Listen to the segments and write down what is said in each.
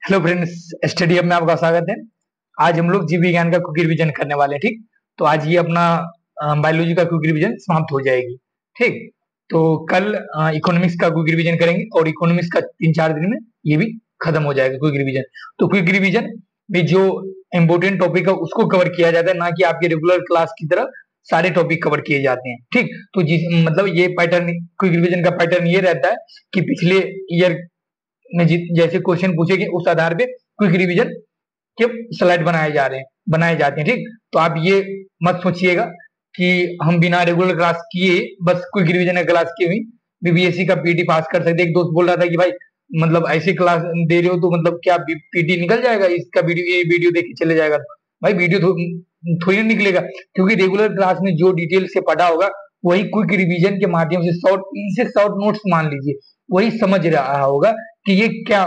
Hello friends, study hub में आपका स्वागत है। आज हम लोग जीव विज्ञान का क्विक रिवीजन करने वाले हैं। ठीक, तो आज ये अपना बायोलॉजी का क्विक रिवीजन समाप्त हो जाएगी। ठीक, तो कल इकोनॉमिक्स का क्विक रिवीजन करेंगे और इकोनॉमिक्स का 3-4 दिन में ये भी खत्म हो जाएगा क्विक रिवीजन। तो क्विक रिवीजन में जो इम्पोर्टेंट टॉपिक है उसको कवर किया जाता है, ना कि आपके रेगुलर क्लास की तरह सारे टॉपिक कवर किए जाते हैं। ठीक, तो जिस मतलब ये पैटर्न, क्विक रिवीजन का पैटर्न ये रहता है कि पिछले ईयर में जैसे क्वेश्चन पूछे गए उस आधार पे क्विक रिवीजन के स्लाइड बनाए जाते हैं। ठीक, तो आप ये मत सोचिएगा कि हम बिना रेगुलर क्लास किए बस क्विक रिवीजन का क्लास किए हुई बीबीएससी का पीटी पास कर सकते। एक दोस्त बोल रहा था कि भाई मतलब ऐसी क्लास दे रहे हो तो मतलब क्या पीटी निकल जाएगा, इसका वीडियो देख के चले जाएगा। भाई वीडियो थोड़ी ना निकलेगा, क्योंकि रेगुलर क्लास में जो डिटेल से पढ़ा होगा वही क्विक रिवीजन के माध्यम से शॉर्ट नोट्स मान लीजिए वही समझ रहा होगा कि ये क्या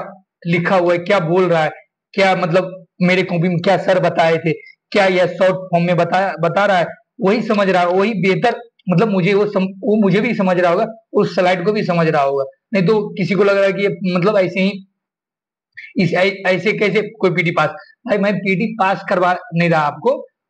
लिखा हुआ है, क्या बोल रहा है, क्या मतलब मेरे कॉपी में क्या सर बताए थे, क्या यह शॉर्ट फॉर्म में बता रहा है, वही समझ रहा है, वही बेहतर मतलब वो मुझे भी समझ रहा होगा, उस स्लाइड को भी समझ रहा होगा। नहीं तो किसी को लग रहा है कि ये मतलब ऐसे ही ऐसे कैसे कोई पीटी पास। भाई मैं पीटी पास करवा नहीं रहा,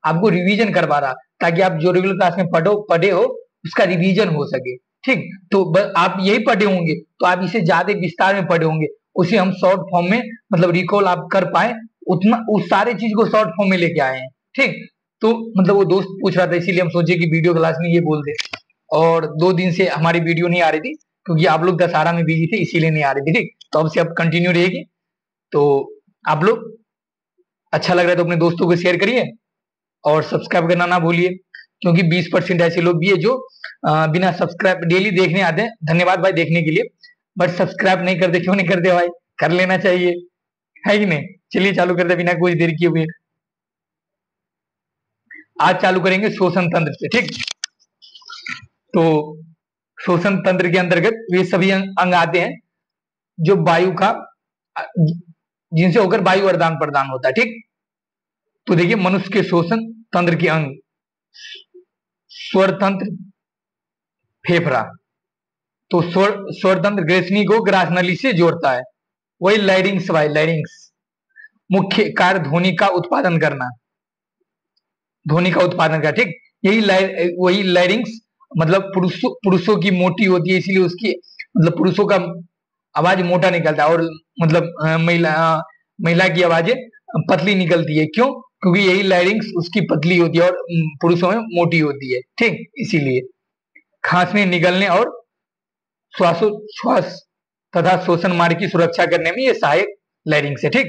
आपको रिवीजन करवा रहा, ताकि आप जो रेगुलर क्लास में पढ़े हो उसका रिवीजन हो सके। ठीक, तो आप यही पढ़े होंगे तो आप इसे ज्यादा विस्तार में पढ़े होंगे, उसे हम शॉर्ट फॉर्म में मतलब रिकॉल आप कर पाए, उतना उस सारे चीज को शॉर्ट फॉर्म में लेके आए हैं। ठीक, तो मतलब वो दोस्त पूछ रहा था, इसीलिए हम सोचे कि वीडियो क्लास में ये बोल दे। और 2 दिन से हमारी वीडियो नहीं आ रही थी क्योंकि आप लोग दशहरा में बिजी थे, इसीलिए नहीं आ रही थी। ठीक, तो अब से अब कंटिन्यू रहेगी। तो आप लोग अच्छा लग रहा है तो अपने दोस्तों को शेयर करिए और सब्सक्राइब करना ना भूलिए, क्योंकि 20% ऐसे लोग भी है जो बिना सब्सक्राइब डेली देखने आते हैं। धन्यवाद भाई देखने के लिए, बट सब्सक्राइब नहीं करते। क्यों नहीं करते भाई? कर लेना चाहिए, है कि नहीं? चलिए चालू करते बिना कुछ देर किए हुए। आज चालू करेंगे शोषण तंत्र से। ठीक, तो शोषण तंत्र के अंतर्गत वे सभी अंग आते हैं जो वायु का जिनसे होकर वायु आदान प्रदान होता है। ठीक, तो देखिए मनुष्य के शोषण तंत्र के अंग, स्वर तंत्र, फेफड़ा। तो स्वर तंत्र ग्रेसनी को ग्रासनली से जोड़ता है। वही लैरिंग्स, भाई लैरिंग्स मुख्य कार्य ध्वनि का उत्पादन करना, ध्वनि का उत्पादन का। ठीक, वही लैरिंग्स मतलब पुरुषों की मोटी होती है, इसीलिए उसकी मतलब पुरुषों का आवाज मोटा निकलता है और मतलब महिला की आवाजें पतली निकलती है। क्यों? क्योंकि यही लैरिंग्स उसकी पतली होती है और पुरुषों में मोटी होती है। ठीक, इसीलिए खांसने, निगलने और श्वास तथा शोषण मार्ग की सुरक्षा करने में ये सहायक लैरिंग्स है। ठीक,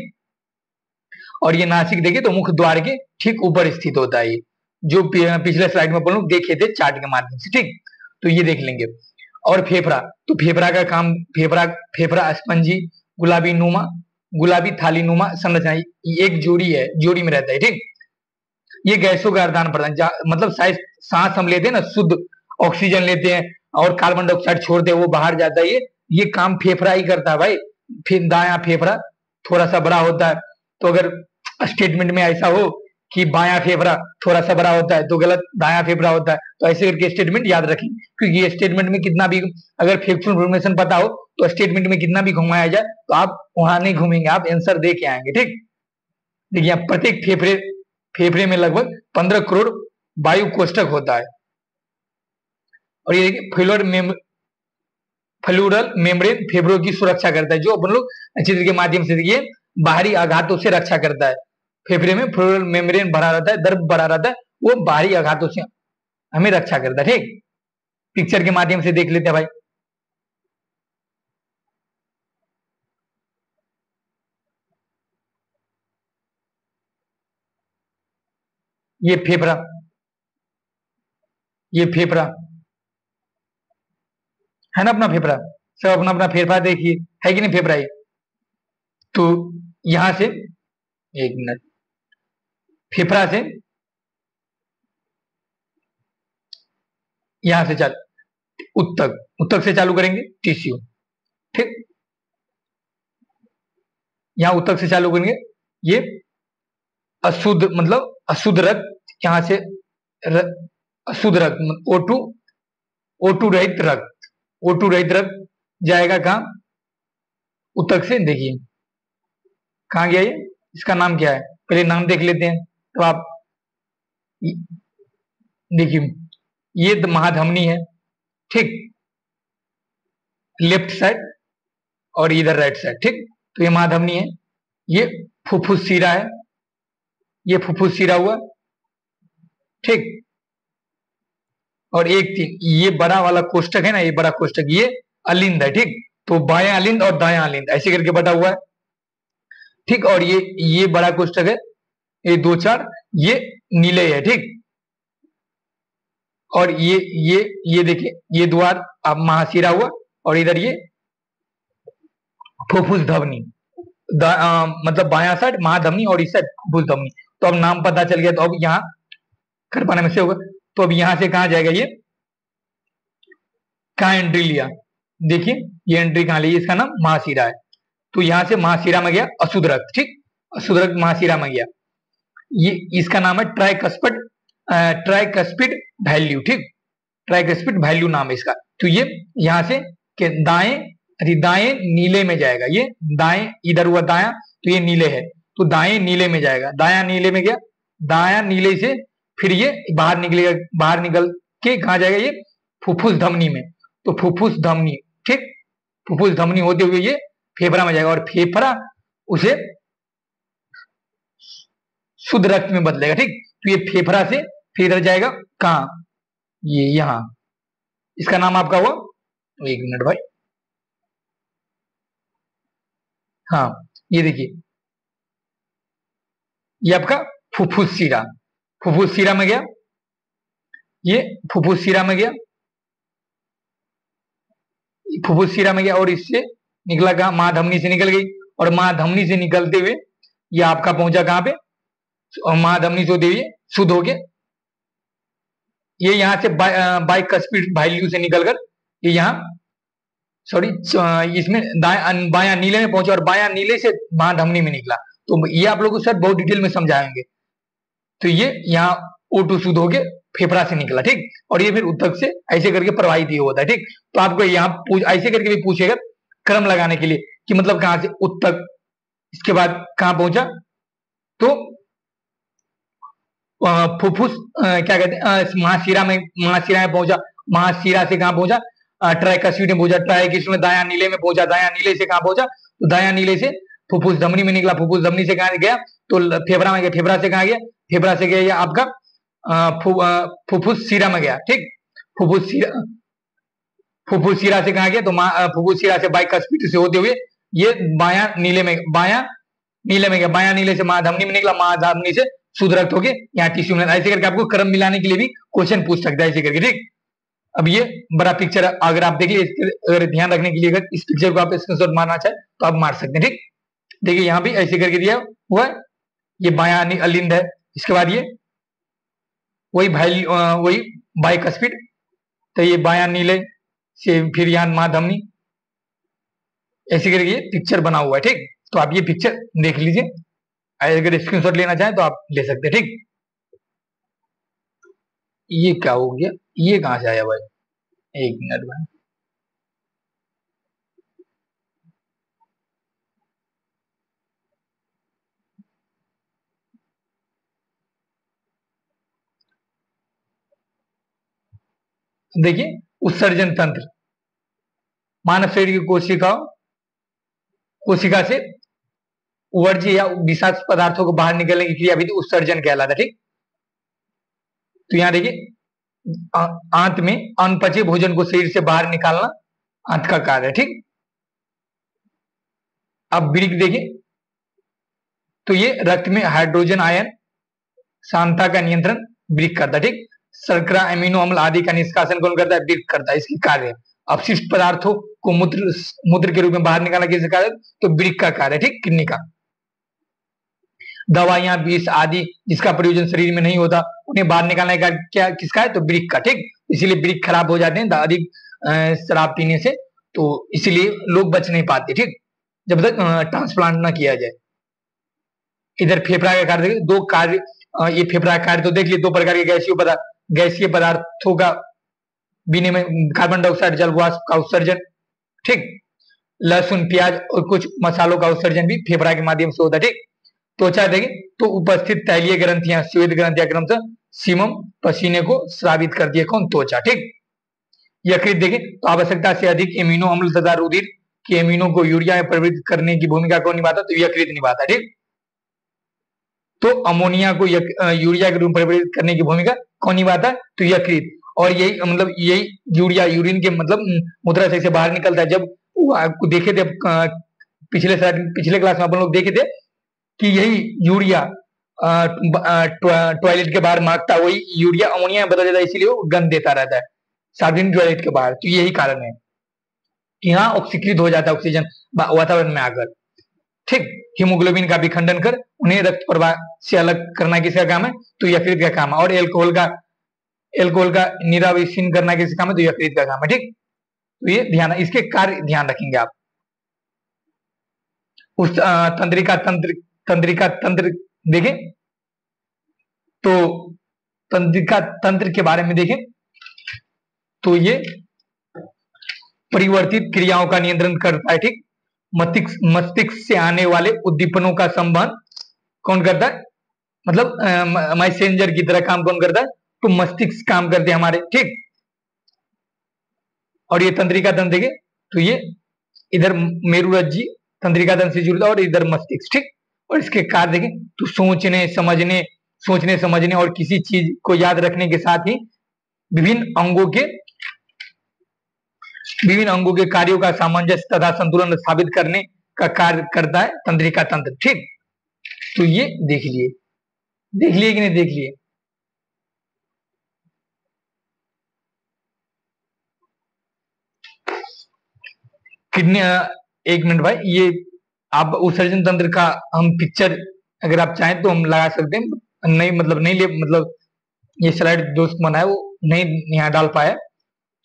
और ये नासिक देखिए तो मुख्य द्वार के ठीक ऊपर स्थित होता है, जो पिछले स्लाइड में अपन लोग देखे थे चार्ट के माध्यम से। ठीक, तो ये देख लेंगे। और फेफड़ा, तो फेफड़ा का काम, फेफड़ा स्पंजी गुलाबी थाली नुमा संरचना, एक जोड़ी में रहता है। ठीक, ये गैसों का आदान प्रदान, मतलब सांस हम लेते हैं ना, शुद्ध ऑक्सीजन लेते हैं और कार्बन डाइऑक्साइड छोड़ते हैं, वो बाहर जाता है। ये काम फेफड़ा ही करता है भाई। फिर दायां फेफड़ा थोड़ा सा बड़ा होता है, तो अगर स्टेटमेंट में ऐसा हो कि बायां फेफड़ा थोड़ा सा बड़ा होता है तो गलत, दायां फेफड़ा होता है। तो ऐसे करके स्टेटमेंट याद रखें, क्योंकि ये स्टेटमेंट में कितना भी अगर फैक्चुअल इन्फॉर्मेशन पता हो तो स्टेटमेंट में कितना भी घुमाया जाए तो आप वहां नहीं घूमेंगे, आप आंसर दे के आएंगे। ठीक, देखिए प्रत्येक फेफड़े में लगभग 15 करोड़ वायु कोष्ठक होता है। और ये देखिए फ्लूरल मेम्ब्रेन फेफड़ों की सुरक्षा करता है, जो अपन लोग चित्र के माध्यम से देखिए बाहरी आघातों से रक्षा करता है। फेफड़े में फ्लोरल मेम्ब्रेन भरा रहता है, दर्द भरा रहता है, वो बाहरी आघातों से हमें रक्षा करता है। ठीक, पिक्चर के माध्यम से देख लेते हैं भाई। ये फेफड़ा है ना, अपना फेफड़ा। सब अपना अपना फेफड़ा देखिए, है कि नहीं फेफड़ा ही। तो यहां से एक मिनट, फेफड़ा से यहां से चल उत्तक से चालू करेंगे टिश्यू। ठीक, यहां उत्तक से चालू करेंगे, ये अशुद्ध मतलब अशुद्ध रक्त, यहां से अशुद्ध रक्त O2 रहित रक्त जाएगा कहां? उत्तक से। देखिए कहाँ गया ये, इसका नाम क्या है, पहले नाम देख लेते हैं। तो आप देखिए ये महाधमनी है, ठीक, लेफ्ट साइड और इधर राइट साइड, ठीक। तो ये महाधमनी है, ये फुफ्फुस शिरा है, ये फुफ्फुस शिरा हुआ, ठीक। और एक तीन ये बड़ा वाला कोष्टक है ना, ये बड़ा कोष्टक, ये अलिंद है, ठीक। तो बायां अलिंद और दायां अलिंद ऐसे करके बटा हुआ है, ठीक। और ये बड़ा कोष्टक है, ये 2 4 ये नीले है, ठीक। और ये देखिए ये द्वार अब महाशिरा हुआ, और इधर ये फुफ्फुस धमनी, मतलब बायां साइड महाधमनी और इस साइड फुफ्फुस धमनी। तो अब नाम पता चल गया, तो अब यहाँ कर पाने में से होगा। तो अब यहां से कहा जाएगा, ये कहा एंट्री लिया, देखिए ये एंट्री कहां ली, इसका नाम महाशिरा है। तो यहां से महाशिरा में गया अशुद्ध रक्त, ठीक, अशुद्ध रक्त महाशिरा में गया। ये इसका नाम है ट्राइकस्पिड वैल्यू, ठीक, ट्राइकस्पिड वैल्यू नाम है इसका। तो ये यहां से दाएं नीले में जाएगा, ये दाएं इधर हुआ दाया, तो ये नीले है, तो दाएं नीले में जाएगा, दाया नीले में गया, दाया नीले से फिर ये बाहर निकलेगा, बाहर निकल के कहा जाएगा, ये फुफ्फुस धमनी में। तो फुफ्फुस धमनी, ठीक, फुफ्फुस धमनी होते हुए ये फेफड़ा में जाएगा, और फेफड़ा उसे शुद्ध रक्त में बदलेगा, ठीक। तो ये फेफड़ा से फिर इधर जाएगा कहा, ये यहां, इसका नाम आपका हुआ, 1 मिनट भाई, हाँ ये देखिए ये आपका फुफ्फुस शिरा, फुफ्फुस शिरा में गया, ये फुफ्फुस शिरा में गया, फुफ्फुस शिरा में गया, और इससे निकला कहा, महाधमनी से निकल गई, और महाधमनी से निकलते हुए ये आपका पहुंचा कहां पे, महाधमनी से होते हुए शुद्ध हो गया, ये यहां से बाइकस्पिड वैल्यू से निकलकर ये यहाँ सॉरी इसमें बायां नीले में पहुंचा, और बायां नीले से महाधमनी में निकला। तो ये आप लोगों को सर बहुत डिटेल में समझाएंगे। तो ये यहाँ O2 शुद्ध हो गया, फेफड़ा से निकला, ठीक। और ये फिर उत्तक से ऐसे करके प्रवाहित ही होता है, ठीक। तो आपको यहाँ ऐसे करके भी पूछेगा क्रम लगाने के लिए कि मतलब कहां से उत्तक, इसके बाद कहां पहुंचा, तो फुफ्फुस क्या कहते हैं महाशिरा में पहुंचा, महाशिरा से कहां पहुंचा, ट्राइकस्पिड में पहुंचा, ट्राइकस्पिड में दायां नीले में पहुंचा, दायां नीले से कहां पहुंचा, तो दायां नीले से फुफ्फुस धमनी में निकला, फुफ्फुस धमनी से कहां गया, तो फेफड़ा में गया, फेफड़ा से कहां गया, फेफड़ा से गया आपका फुफ्फुस शिरा में गया, ठीक। फुफ्फुस शिरा से कहां गया, तो फुफ्फुस शिरा से बाइकस्पिड से होते हुए ये बायां नीले में गया, बायां नीले से महाधमनी में निकला, महाधमनी से शुद्ध रक्त होके यहाँ टिश्यू में, ऐसे करके आपको क्रम मिलाने के लिए भी क्वेश्चन पूछ सकता है, ऐसे करके, ठीक। अब ये बड़ा पिक्चर अगर आप देखिए, अगर ध्यान रखने के लिए अगर इस पिक्चर को आप स्क्रीनशॉट मारना चाहे तो आप मार सकते हैं, ठीक। देखिए यहाँ भी ऐसे करके दिया हुआ है, ये बायां अलिंद है, इसके बाद ये वही बाइकस्पिड, तो ये बायां नीले से फिर यहाँ महाधमनी, ऐसे करके ये पिक्चर बना हुआ है, ठीक। तो आप ये पिक्चर देख लीजिए, अगर स्क्रीनशॉट लेना चाहें तो आप ले सकते हैं, ठीक। ये क्या हो गया, ये कहां से आया भाई, 1 मिनट में, देखिए उत्सर्जन तंत्र, मानव शरीर की कोशिका से वर्ज्य या विषाक्त पदार्थों को बाहर निकलने की क्रिया विधि उत्सर्जन कहलाता है, ठीक। तो यहाँ देखिए आंत में अनपचे भोजन को शरीर से बाहर निकालना आंत का कार्य है, ठीक। अब वृक्क देखिए, तो ये रक्त में हाइड्रोजन आयन सांद्रता का नियंत्रण वृक्क करता है, ठीक। शर्करा अमीनो अम्ल आदि का निष्कासन कौन करता है, वृक्क करता है, इसकी कार्य। अपशिष्ट पदार्थों को मूत्र के रूप में बाहर निकालना किसका कार्य, तो वृक्क का कार्य है, ठीक, किडनी का। दवाइयां विष आदि जिसका प्रयोजन शरीर में नहीं होता उन्हें बाहर निकालने का क्या किसका है, तो वृक्क का, ठीक। इसीलिए वृक्क खराब हो जाते हैं अधिक शराब पीने से, तो इसीलिए लोग बच नहीं पाते, ठीक, जब तक ट्रांसप्लांट ना किया जाए। इधर फेफड़ा का कार्य, 2 कार्य, ये फेफड़ा का कार्य तो देख लिए, 2 प्रकार के गैसीय पदार्थों का विनिमय, कार्बन डाइऑक्साइड जल वाष्प का उत्सर्जन, ठीक। लहसुन, प्याज और कुछ मसालों का उत्सर्जन भी फेफड़ा के माध्यम से होता है। ठीक, त्वचा देखें तो उपस्थित तैलीय ग्रंथियां, श्वेत ग्रंथियां क्रमशः सीमम पसीने को स्रावित करती है। कौन? त्वचा। ठीक, यकृत देखें तो आवश्यकता से अधिक एमिनो अम्ल तथा रुधिर के एमिनो को यूरिया में परिवर्तित करने की भूमिका कौन निभाता? तो यकृत निभाता है। ठीक, तो अमोनिया को यूरिया के रूप में परिवर्तित करने की भूमिका कौन निभाता है? तो यकृत। और यही मतलब यही यूरिया यूरिन के मतलब मूत्राशय से बाहर निकलता है। जब आपको देखे थे पिछले क्लास में अपन लोग देखे थे कि यही यूरिया टॉयलेट के बाहर मांगता, वही यूरिया अमोनिया में बदल जाता है, इसीलिए वो गंध देता रहता है सार्वजनिक टॉयलेट के बाहर। तो यही कारण है कि यहाँ ऑक्सीकृत हो जाता है ऑक्सीजन वातावरण में आकर। ठीक, हीमोग्लोबिन का विखंडन कर उन्हें रक्त प्रवाह से अलग करना किसका काम है? तो यकृत का काम है। और एल्कोहल का निराविशीन करना किसका काम है? तो यकृत का काम है। ठीक, तो ये ध्यान, इसके कार्य ध्यान रखेंगे आप। उस तंत्रिका तंत्र देखें तो तंत्रिका तंत्र के बारे में देखें तो ये परिवर्तित क्रियाओं का नियंत्रण करता है। ठीक, मस्तिष्क से आने वाले उद्दीपनों का संवहन कौन करता है? मतलब मैसेंजर की तरह काम कौन करता है? तो मस्तिष्क काम करते हैं हमारे। ठीक, और ये तंत्रिका तंत्र देखें तो ये इधर मेरुरज्जी तंत्रिका तंत्र से जुड़ा और इधर मस्तिष्क। ठीक, और इसके कार्य देखें तो सोचने समझने और किसी चीज को याद रखने के साथ ही विभिन्न अंगों के कार्यों का सामंजस्य तथा संतुलन स्थापित करने का कार्य करता है तंत्रिका तंत्र। ठीक, तो ये देख लिए कि नहीं देख लिए? किडनी, एक मिनट भाई, ये आप उत्सर्जन तंत्र का हम पिक्चर अगर आप चाहें तो हम लगा सकते हैं। नहीं मतलब ये स्लाइड दोस्त बनाया वो नहीं यहाँ डाल पाया।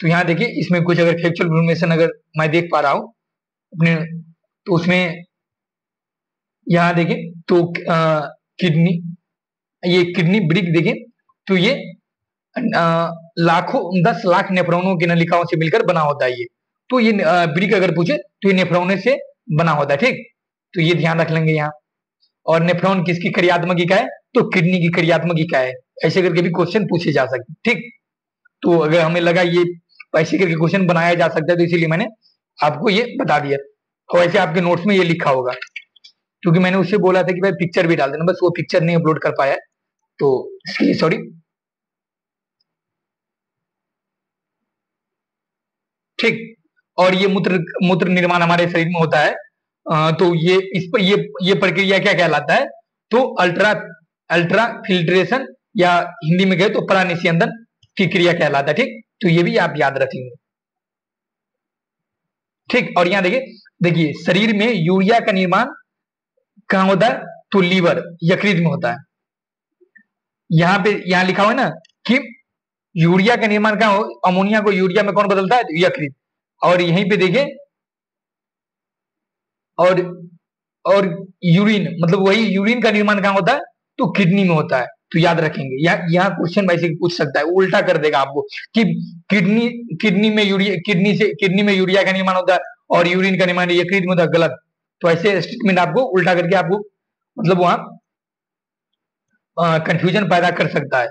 तो यहाँ देखिए, इसमें कुछ अगर फैक्चुअल इन्फॉर्मेशन अगर मैं देख पा रहा हूँ अपने, तो उसमें यहाँ देखें तो किडनी, ये किडनी ब्रिक देखें तो ये 10 लाख नेफ्रॉनों की नलिकाओं से मिलकर बना होता है। ये तो ये ब्रिक अगर पूछे तो ये नेफ्रॉन से बना होता है। ठीक, तो ये ध्यान रख लेंगे यहाँ। और नेफ्रॉन किसकी क्रियात्मक इकाई है? तो किडनी की क्रियात्मक इकाई है। ऐसे करके भी क्वेश्चन पूछे जा सकते। ठीक, तो अगर हमें लगा ये ऐसे करके क्वेश्चन बनाया जा सकता है तो इसीलिए मैंने आपको ये बता दिया। और ऐसे आपके नोट्स में ये लिखा होगा, क्योंकि मैंने उससे बोला था कि भाई पिक्चर भी डाल देना, बस वो पिक्चर नहीं अपलोड कर पाया, तो इसके लिए सॉरी। ठीक, और ये मूत्र निर्माण हमारे शरीर में होता है। तो ये प्रक्रिया क्या कहलाता है? तो अल्ट्रा फिल्ट्रेशन, या हिंदी में कहे तो प्राणिस्यंदन की क्रिया कहलाता है। ठीक, तो ये भी आप याद रखेंगे। ठीक, और यहाँ देखिए शरीर में यूरिया का निर्माण कहाँ होता है? तो लीवर, यकृत में होता है। यहाँ लिखा हुआ है ना कि यूरिया का निर्माण कहाँ हो? अमोनिया को यूरिया में कौन बदलता है? तो यकृत। और यहीं पे देखें, और यूरिन, मतलब वही यूरिन का निर्माण कहाँ होता है? तो किडनी में होता है। तो याद रखेंगे, यहाँ क्वेश्चन वैसे पूछ सकता है, उल्टा कर देगा आपको कि किडनी में यूरिया का निर्माण होता है और यूरिन का निर्माण यकृत में होता है। गलत। तो ऐसे स्टेटमेंट आपको उल्टा करके आपको मतलब वहां कंफ्यूजन पैदा कर सकता है।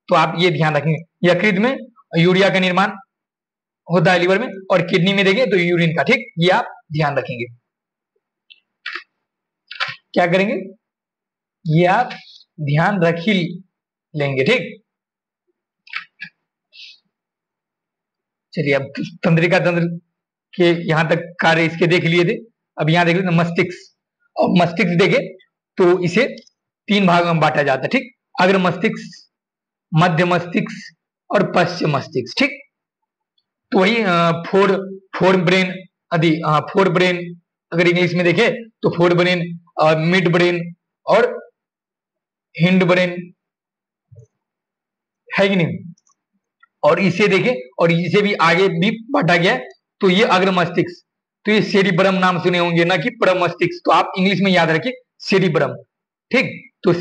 तो आप ये ध्यान रखेंगे, यकृत में यूरिया का निर्माण होता है लीवर में, और किडनी में देखें तो यूरिन का। ठीक, ये आप ध्यान रखेंगे। क्या करेंगे? ये आप ध्यान रख ही लेंगे। ठीक, चलिए अब तंत्रिका तंत्र के यहां तक कार्य इसके देख लिए थे। अब यहाँ देख लो मस्तिष्क, और मस्तिष्क देखे तो इसे 3 भाग में बांटा जाता है। ठीक, अग्र मस्तिष्क, मध्य मस्तिष्क और पश्चिम मस्तिष्क। ठीक, तो वही फोर ब्रेन अगर इंग्लिश में देखे तो फोर ब्रेन, मिड ब्रेन और हिंड ब्रेन, है कि नहीं? और इसे देखें, और इसे भी आगे भी बांटा गया है। तो ये अग्र मस्तिष्क, तो ये सेरिब्रम नाम सुने होंगे ना कि परम मस्तिष्क, तो आप इंग्लिश में याद रखिए सेरिब्रम। ठीक, तो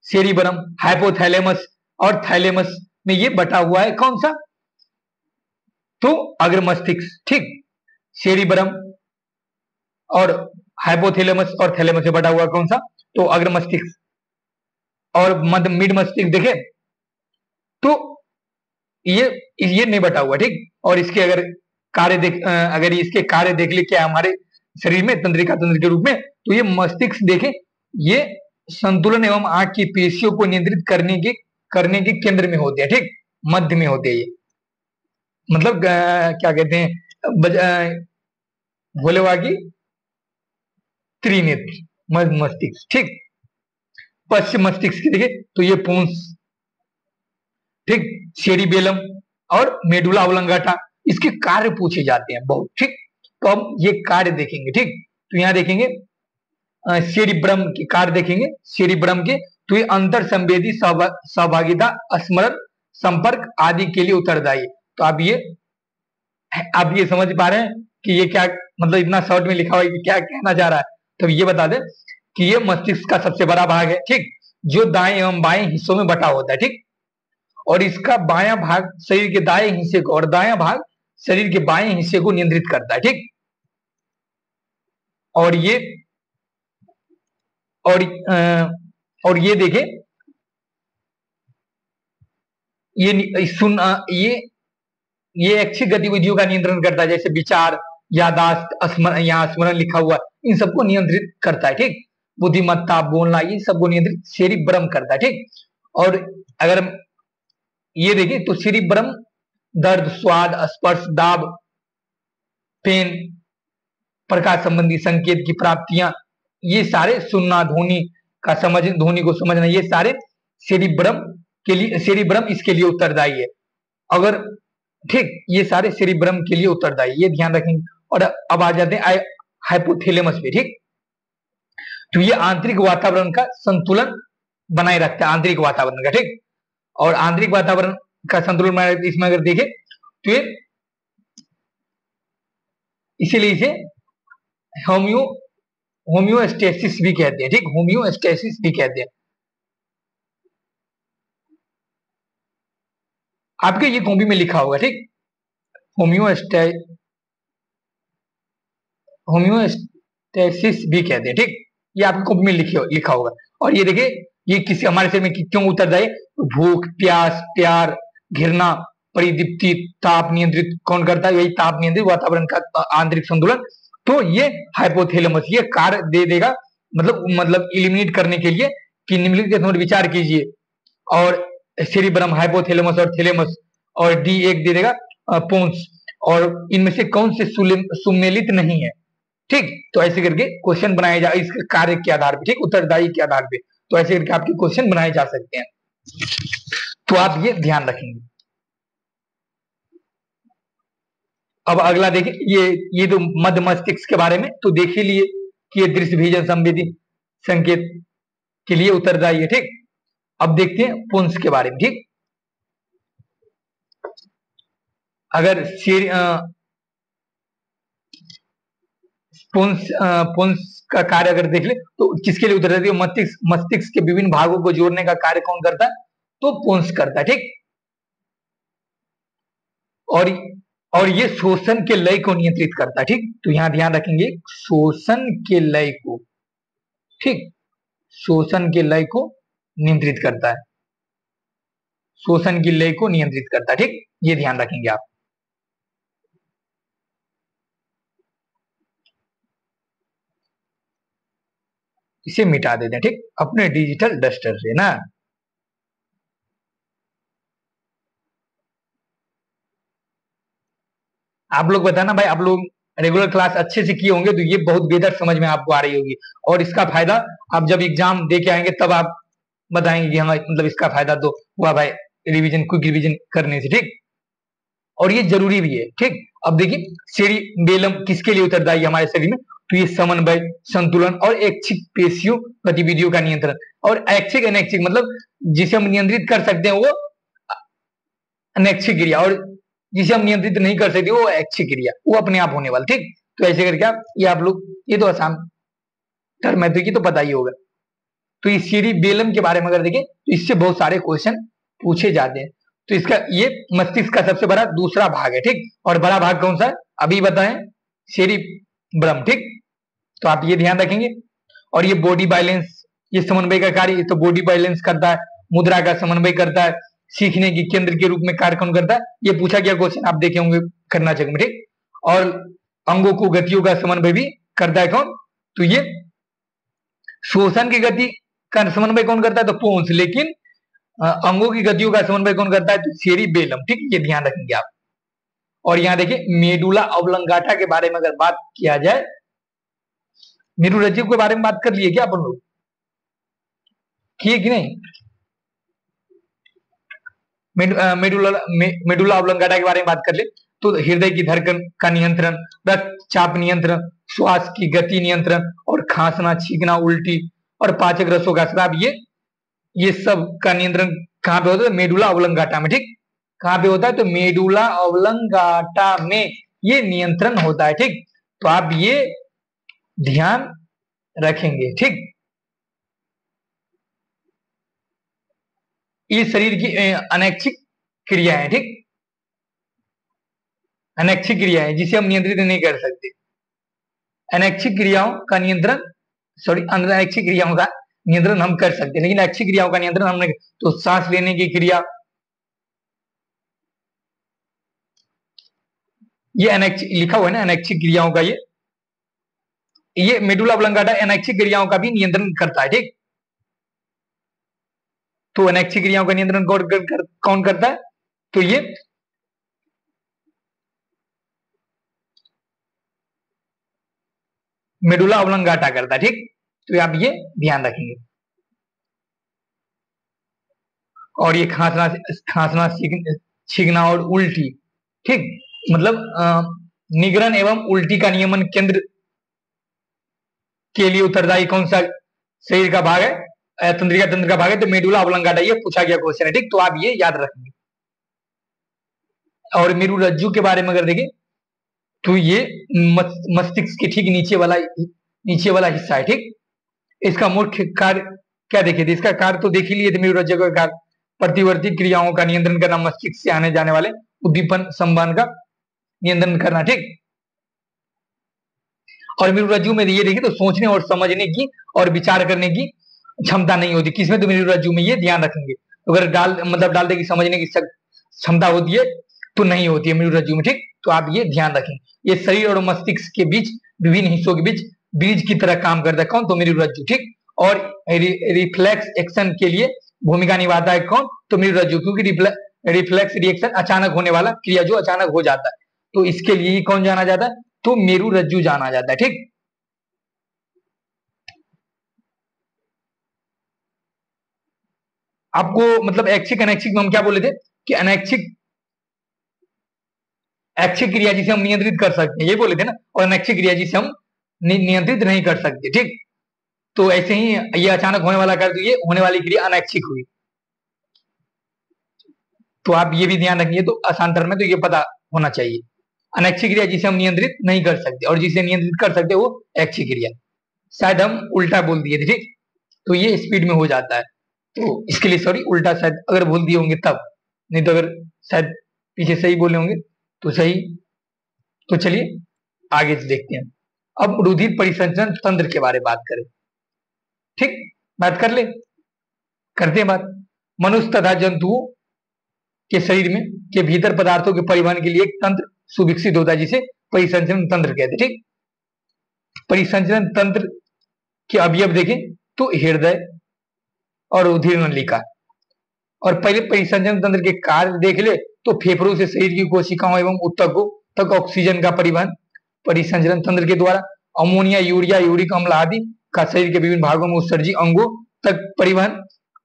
सेरिब्रम हाइपोथैलेमस और थैलेमस में ये बटा हुआ है। कौन सा? तो अग्र मस्तिष्क। ठीक, सेरिब्रम और हाइपोथैलेमस और थैलेमस से बटा हुआ कौन सा, तो अग्र मस्तिष्क और मध्य मिड मस्तिष्क देखे तो ये नहीं बटा हुआ, ठीक। और इसके अगर कार्य अगर इसके कार्य देख ले क्या हमारे शरीर में तंत्रिका तंत्र के रूप में, तो ये मस्तिष्क देखे, ये संतुलन एवं आंख की पेशियों को नियंत्रित करने के केंद्र में होते हैं, ठीक, मध्य में होते हैं ये, मतलब क्या कहते हैं भोलेवा की त्रिनेत्र मस्तिष्क, ठीक। पश्चिम मस्तिष्क की देखे तो ये पूंछ, ठीक, सेरिबेलम और मेडुला ऑब्लंगाटा, इसके कार्य पूछे जाते हैं बहुत, ठीक। तो हम ये कार्य देखेंगे, ठीक। तो यहाँ देखेंगे सेरिब्रम के कार्य देखेंगे, सेरिब्रम के, तो ये अंतर संवेदी सहभागिता, स्मरण, संपर्क आदि के लिए उत्तरदायी। तो आप ये समझ पा रहे हैं कि ये क्या, मतलब इतना शॉर्ट में लिखा हुआ है कि क्या कहना चाह रहा है। तो ये बता दें कि ये मस्तिष्क का सबसे बड़ा भाग है, ठीक, जो दाएं एवं बाएं हिस्सों में बटा होता है, ठीक। और इसका बायां भाग शरीर के दाएं हिस्से को और दायां भाग शरीर के बाएं हिस्से को नियंत्रित करता है, ठीक। और ये देखें, ये ऐच्छिक गतिविधियों का नियंत्रण करता है, जैसे विचार, यादाश्त, स्मरण, यहाँ स्मरण लिखा हुआ, इन सबको नियंत्रित करता है, ठीक। बुद्धिमत्ता, बोलना, ये सबको नियंत्रित सेरिब्रम करता है, ठीक। और अगर ये देखें तो सेरिब्रम दर्द, स्वाद, स्पर्श, दाब, पेन, प्रकाश संबंधी संकेत की प्राप्तियां, ये सारे सुनना, ध्वनि को समझना, ये सारे सेरिब्रम इसके लिए उत्तरदायी है। अगर, ठीक, ये सारे सेरिब्रम के लिए उत्तरदायी, ये ध्यान रखेंगे। और अब आ जाते हैं हाइपोथैलेमस पे, ठीक। तो ये आंतरिक वातावरण का संतुलन बनाए रखता है, आंतरिक वातावरण का, ठीक। और आंतरिक वातावरण का संतुलन बनाए रखता है, इसमें अगर देखें तो ये इसीलिए इसे होम्योस्टेसिस भी कहते हैं, ठीक, होम्योस्टेसिस भी कहते हैं। आपके ये कॉपी में लिखा होगा, ठीक, होम्योस्टेसिस भी कहते हैं, ठीक, ये आपकी कॉपी में लिखा होगा। और ये देखिए, ये किसी हमारे शरीर में क्यों उत्तरदायी, भूख, प्यास, प्यार, घृणा, परिदीप्ति, ताप नियंत्रित कौन करता है, यही ताप नियंत्रित वातावरण का आंतरिक संतुलन। तो ये हाइपोथैलेमस ये कार्य दे देगा, मतलब इलिमिनेट करने के लिए कि निम्नलिखित के विचार कीजिए, और सेरिब्रम, हाइपोथैलेमस और थैलेमस, और डी एक दे देगा पोन्स, और इनमें से कौन से सुमेलित नहीं है, ठीक। तो ऐसे करके क्वेश्चन बनाए जा, इसके कार्य के आधार पे, ठीक, उत्तरदायी के आधार पे, तो ऐसे करके आपके क्वेश्चन बनाए जा सकते हैं। तो आप ये ध्यान रखेंगे। अब अगला देखिए, ये तो मध्य मस्तिष्क के बारे में तो देख ही लिए कि ये दृश्य, विजन, संवेदी संकेत के लिए उत्तरदायी है, ठीक। अब देखते हैं पुंस के बारे में, ठीक। अगर पुंस का कार्य अगर देख ले तो किसके लिए उत्तरदायी है, मस्तिष्क के विभिन्न भागों को जोड़ने का कार्य कौन करता है, तो पुंस करता है, ठीक। और ये शोषण के लय को नियंत्रित करता है, ठीक। तो यहां ध्यान रखेंगे, शोषण के लय को, ठीक, शोषण के लय को नियंत्रित करता है, शोषण की लय को नियंत्रित करता है, ठीक, ये ध्यान रखेंगे आप। इसे मिटा देते हैं, ठीक, अपने डिजिटल डस्टर से ना। आप लोग बताना भाई, आप लोग रेगुलर क्लास अच्छे से किए होंगे तो ये बहुत बेहतर समझ में आपको आ रही होगी, और इसका फायदा आप जब एग्जाम दे के आएंगे तब आप बताएंगे कि हाँ, मतलब इसका फायदा तो हुआ भाई रिवीजन, क्विक रिवीजन करने से, ठीक। और ये जरूरी भी है, ठीक। अब देखिए, सेरिबेलम किसके लिए उत्तरदायी है हमारे शरीर में, तो ये समन्वय, संतुलन और ऐच्छिक पेशियों गतिविधियों का नियंत्रण। और ऐच्छिक अनैच्छिक मतलब जिसे हम नियंत्रित कर सकते हैं वो अनैच्छिक क्रिया, और जिसे हम नियंत्रित नहीं कर सकते वो ऐच्छिक क्रिया, वो अपने आप होने वाला, ठीक। तो ऐसे करके आप लोग, ये तो आसान टर्म है तो ये तो पता ही होगा। तो इस सेरिबेलम के बारे में अगर देखें तो इससे बहुत सारे क्वेश्चन पूछे जाते हैं। तो इसका ये मस्तिष्क का सबसे बड़ा दूसरा भाग है, ठीक। और बड़ा भाग कौन सा है अभी बताएं, सेरिब्रम, ठीक। तो आप ये ध्यान रखेंगे। और ये बॉडी बैलेंस, ये समन्वय का कार्य, ये तो बॉडी बैलेंस करता है, मुद्रा का समन्वय करता है, सीखने की केंद्र के रूप में कार्य कौन करता है, ये पूछा गया क्वेश्चन, आप देखे होंगे करना चाहिए, ठीक। और अंगों को गतियों का समन्वय भी करता है कौन, तो ये श्वसन की गति का समन्वय कौन करता है, तो पोन्स। लेकिन अंगों की गतियों का समन्वय कौन करता है, तो सेरिबेलम, ठीक। ये ध्यान रखेंगे आप। और यहाँ देखिए मेडुला ऑब्लंगाटा के बारे में अगर बात किया जाए, मेरुरज्जु के बारे में बात कर लिए क्या अपन लोग, किए कि नहीं? मेडुला ऑब्लंगाटा के बारे में बात कर ले तो हृदय की धड़कन का नियंत्रण, रक्तचाप नियंत्रण, श्वास की गति नियंत्रण, और खांसना, छींकना, उल्टी और पाचक रसों का स्राव, ये सब का नियंत्रण कहां पे होता है, मेडुला ऑब्लंगाटा में, ठीक। कहां पे होता है, तो मेडुला ऑब्लंगाटा में ये नियंत्रण होता है, ठीक। तो आप ये ध्यान रखेंगे, ठीक। ये शरीर की अनैच्छिक क्रिया है, ठीक। अनैच्छिक क्रिया है जिसे हम नियंत्रित नहीं कर सकते। अनैच्छिक क्रियाओं का नियंत्रण, सॉरी, अनैच्छिक क्रियाओं का नियंत्रण हम कर सकते हैं, लेकिन ऐच्छिक क्रियाओं का नियंत्रण हमने, तो सांस लेने की क्रिया, ये अनैच्छिक लिखा हुआ है ना, अनैच्छिक क्रियाओं का ये मेडुला ऑब्लंगाटा अनैच्छिक क्रियाओं का भी नियंत्रण करता है, ठीक। तो अनैच्छिक क्रियाओं का नियंत्रण कौन करता है, तो ये मेडुला ऑब्लंगाटा करता है, ठीक। तो आप ये ध्यान रखेंगे। और ये खांसना, छींकना और उल्टी, ठीक। मतलब निगरण एवं उल्टी का नियमन केंद्र के लिए उत्तरदायी कौन सा शरीर का भाग है, तंत्रिका तंत्र का भाग है, तो मेडुला ऑब्लंगाटा, ये पूछा गया क्वेश्चन है, ठीक। तो आप ये याद रखेंगे। और मेरुरज्जु के बारे में अगर देखें तो ये मस्तिष्क के ठीक नीचे वाला हिस्सा है, ठीक। इसका मुख्य कार्य क्या देखे थे, इसका कार्य तो देख ही लिए थे मेरुरज्जु का कार्य, प्रतिवर्ती क्रियाओं का नियंत्रण करना, मस्तिष्क से आने जाने वाले उद्दीपन संवहन का नियंत्रण करना, ठीक। और मेरुरज्जु में ये देखिए तो सोचने और समझने की और विचार करने की क्षमता नहीं होती, किसमें, तो मेरुरज्जु में, ये ध्यान रखेंगे। अगर डाल दे की समझने की क्षमता होती है तो नहीं होती है मेरुरज्जु में, ठीक। तो आप ये ध्यान रखें। ये शरीर और मस्तिष्क के बीच, विभिन्न हिस्सों के बीच ब्रिज की तरह काम करता है कौन, तो मेरुरज्जु, ठीक। और रिफ्लेक्स एक्शन के लिए भूमिका निभाता है कौन, तो मेरुरज्जु, क्योंकि रिफ्लेक्स रिएक्शन अचानक होने वाला क्रिया जो अचानक हो जाता है, तो इसके लिए कौन जाना जाता है, तो मेरुरज्जु जाना जाता है, ठीक। आपको मतलब ऐच्छिक अनैच्छिक में हम क्या बोले थे कि ऐच्छिक क्रिया जिसे हम नियंत्रित कर सकते हैं, ये बोले थे ना, और अनैच्छिक क्रिया जिसे हम नियंत्रित नहीं कर सकते, ठीक। तो ऐसे ही ये अचानक होने वाला कार्य, तो ये होने वाली क्रिया अनैच्छिक हुई। तो आप ये भी ध्यान रखिए, तो अशांतर में तो ये पता होना चाहिए। अनैच्छिक क्रिया जिसे हम नियंत्रित नहीं कर सकते और जिसे नियंत्रित कर सकते वो ऐच्छिक क्रिया। शायद हम उल्टा बोल दिए थे, ठीक। तो ये स्पीड में हो जाता है, तो इसके लिए सॉरी, उल्टा शायद अगर बोल दिए होंगे तब, नहीं तो अगर शायद पीछे सही बोले होंगे तो सही। तो चलिए आगे देखते हैं। अब रुधिर परिसंचरण तंत्र के बारे में बात करें, ठीक। बात कर ले, करते हैं बात। मनुष्य तथा जंतुओं के शरीर में के भीतर पदार्थों के परिवहन के लिए एक तंत्र सुविकसित होता है जिसे परिसंचरण तंत्र कहते हैं, ठीक। परिसंचरण तंत्र के अवयव देखें तो हृदय और रुधिर नलिका। और पहले परिसंचरण तंत्र के कार्य देख ले तो फेफड़ों से शरीर की कोशिकाओं एवं ऊतकों तक ऑक्सीजन का परिवहन परिसंचरण तंत्र के द्वारा, अमोनिया, यूरिया, यूरिक अम्ल आदि का शरीर के विभिन्न भागों में उत्सर्जी अंगों तक परिवहन,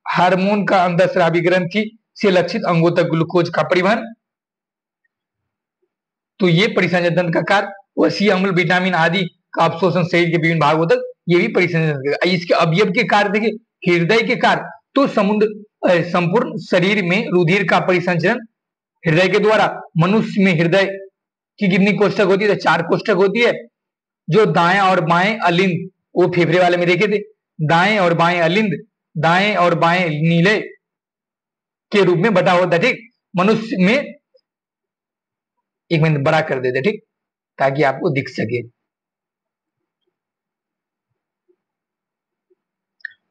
हार्मोन का अंतःस्रावी ग्रंथि से लक्षित अंगों तक ग्लूकोज का परिवहन। तो ये परिसंचरण तंत्र का कार्य, वसीय अम्ल, विटामिन आदि का अवशोषण शरीर के विभिन्न भागों तक, ये भी परिसंचरण तंत्र। इसके अवयव के कार्य देखिए, हृदय के कार्य तो संपूर्ण शरीर में रुधिर का परिसंचरण हृदय के द्वारा। मनुष्य में हृदय की कितनी कोष्ठक होती है, तो 4 कोष्ठक होती है, जो दाएं और बाएं अलिंद, वो फेफड़े वाले में देखे थे, दाएं और बाएं अलिंद, दाएं और बाएं नीले के रूप में बटा होता है, ठीक। मनुष्य में, एक मिनट बड़ा कर देते, ठीक। ताकि आपको दिख सके।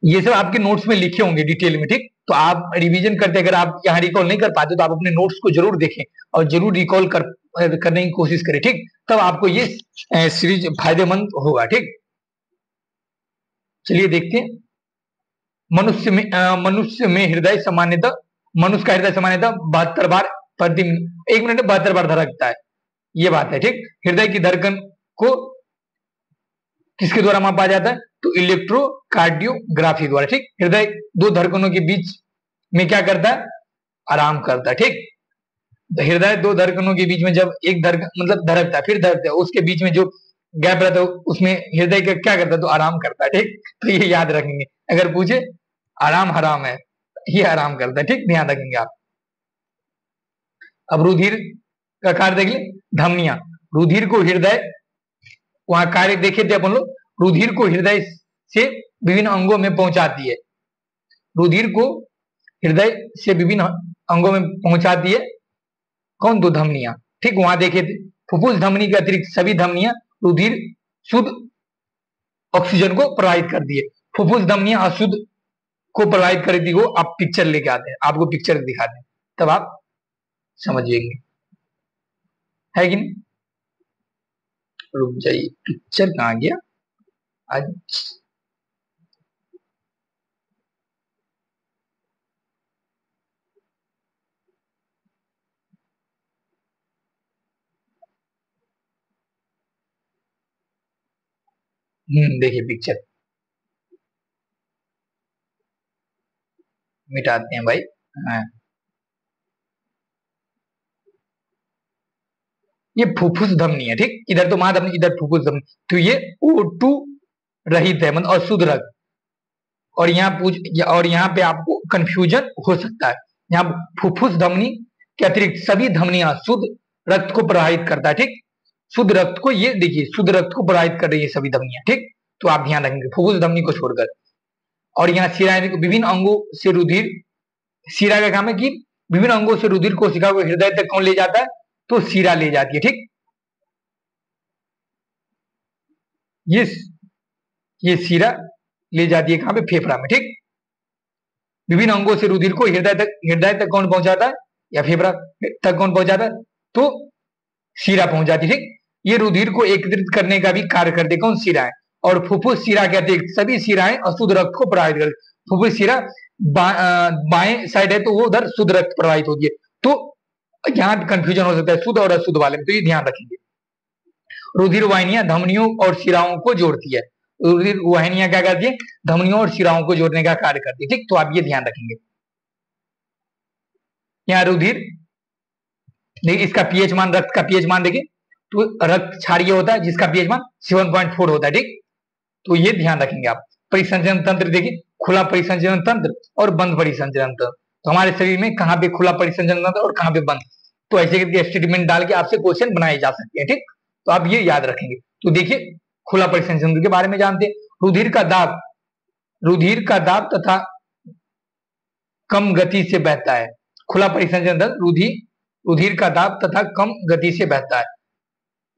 ये सब आपके नोट्स में लिखे होंगे डिटेल में, ठीक। तो आप रिवीजन करते, अगर आप यहाँ रिकॉल नहीं कर पाते तो आप अपने नोट्स को जरूर देखें और जरूर रिकॉल करने की कोशिश करें, ठीक। तब आपको ये सीरीज फायदेमंद होगा, ठीक। चलिए देखते हैं। मनुष्य में हृदय सामान्यतः, मनुष्य का हृदय सामान्यतः 72 बार प्रति मिनट, 1 मिनट में 72 बार धड़कता है, ये बात है, ठीक। हृदय की धड़कन को किसके द्वारा मापा जाता है? तो इलेक्ट्रोकार्डियोग्राफी द्वारा, ठीक। हृदय दो धड़कनों के बीच में क्या करता है? आराम करता है, ठीक। तो हृदय दो धड़कनों के बीच में जब एक धड़कन मतलब धड़कता है फिर धड़कता है, उसके बीच में जो गैप रहता है उसमें हृदय का क्या करता है? तो आराम करता है, ठीक। तो ये याद रखेंगे, अगर पूछे आराम हराम है, ये आराम करता है, ठीक। ध्यान रखेंगे आप। अब रुधिर का कार्य देख ले, धमनियां, रुधिर को हृदय, वहां कार्य देखे थे अपन लोग, रुधिर को हृदय से विभिन्न अंगों में पहुंचाती है, रुधिर को हृदय से विभिन्न अंगों में पहुंचाती है कौन? दो धमनियां, ठीक। वहां देखे थे फुफ्फुस धमनी के अतिरिक्त सभी धमनियां रुधिर शुद्ध ऑक्सीजन को प्रवाहित करती है। फुफ्फुस धमनियां अशुद्ध को प्रवाहित करती है, वो आप पिक्चर लेके आते हैं, आपको पिक्चर दिखाते हैं, तब आप समझिएंगे, है कि नहीं? रुक जाइए, पिक्चर कहां गया आज? देखिए पिक्चर मिटाते हैं भाई। हाँ। ये फुफ्फुस धमनी है, ठीक। इधर तो महाधमनी, इधर फुफ्फुस धमनी, तो ये O2 रहित है, मतलब अशुद्ध रक्त। और यहाँ पे आपको कंफ्यूजन हो सकता है, यहाँ फुफ्फुस धमनी के अतिरिक्त सभी धमनियां शुद्ध रक्त को प्रवाहित करता है, ठीक। शुद्ध रक्त को, ये देखिए शुद्ध रक्त को प्रवाहित कर रही है सभी धमनियां, ठीक। तो आप ध्यान रखेंगे फुफ्फुस धमनी को छोड़कर। और यहाँ शिराएं, विभिन्न अंगों से रुधिर, शिरा का काम है कि विभिन्न अंगों से रुधिर कोशिका को हृदय तक कौन ले जाता है? तो शिरा ले जाती है, ठीक। ये शिरा ले जाती है कहां पे? फेफड़ा में, ठीक। विभिन्न अंगों से रुधिर को हृदय तक कौन पहुंचाता है? या फेफड़ा तक कौन पहुंचाता है? तो शिरा पहुंच जाती है, ठीक। ये रुधिर को एकत्रित करने का भी कार्य करते कौन? शिराएं। और फुफ्फुस शिरा के अतिरिक्त सभी शिराएं अशुद्ध रक्त को प्रवाहित करती। फुफ्फुस शिरा बाएं साइड है तो वो उधर शुद्ध रक्त प्रवाहित होती है। तो यहाँ कंफ्यूजन हो सकता है शुद्ध और अशुद्ध वाले में, तो ये ध्यान रखेंगे। रुधिर वाहिनियां धमनियों और शिराओं को जोड़ती है, रुधिर वाहिनियां क्या करती है? धमनियों और शिराओं को जोड़ने का कार्य करती है, ठीक। तो आप ये ध्यान रखेंगे। यहाँ रुधिर, देखिए इसका पीएच मान, रक्त का पीएच मान देखिए, तो रक्त क्षारीय होता है जिसका पीएच मान 7.4 होता है, ठीक। तो ये ध्यान रखेंगे आप। परिसंचरण तंत्र देखिए, खुला परिसंचरण तंत्र और बंद परिसंचरण तंत्र। तो हमारे शरीर में कहाँ पे खुला परिसंचरण तंत्र और कहाँ पे बंद, तो ऐसे करके स्टेटमेंट डाल के आपसे क्वेश्चन बनाए जा सकते हैं, ठीक। तो आप ये याद रखेंगे। तो देखिए खुला परिसंचरण तंत्र के बारे में जानते हैं। रुधिर का दाब तथा कम गति से बहता है। खुला परिसंचरण तंत्र रुधिर का दाब तथा कम गति से बहता है,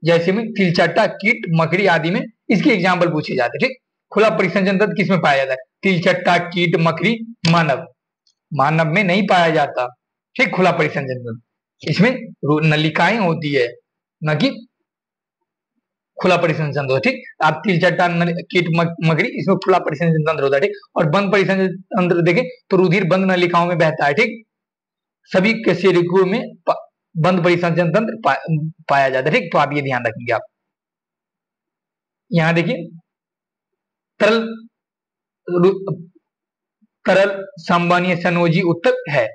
जैसे में तिलचट्टा, कीट, मकड़ी आदि में इसके एग्जाम्पल पूछे जाते हैं, ठीक। खुला परिसंचरण तंत्र किसमें पाया जाता है? तिलचट्टा, कीट, मकड़ी, मानव में नहीं पाया जाता, ठीक। खुला परिसंचरण तंत्र, इसमें नलिकाएं होती है, न कि खुला परिसंचरण तंत्र, ठीक। आप तिलचट्टा, कीट, मकड़ी, इसमें खुला परिसंचरण तंत्र होता है, ठीक। और बंद परिसंचरण तंत्र देखें तो रुधिर बंद नलिकाओं में बहता है, ठीक। सभी कशेरुकियों में बंद परिसंचरण तंत्र पाया जाता है, ठीक। तो आप ये ध्यान रखेंगे। आप यहां देखिए तरल संवहनीय संयोजी ऊतक है।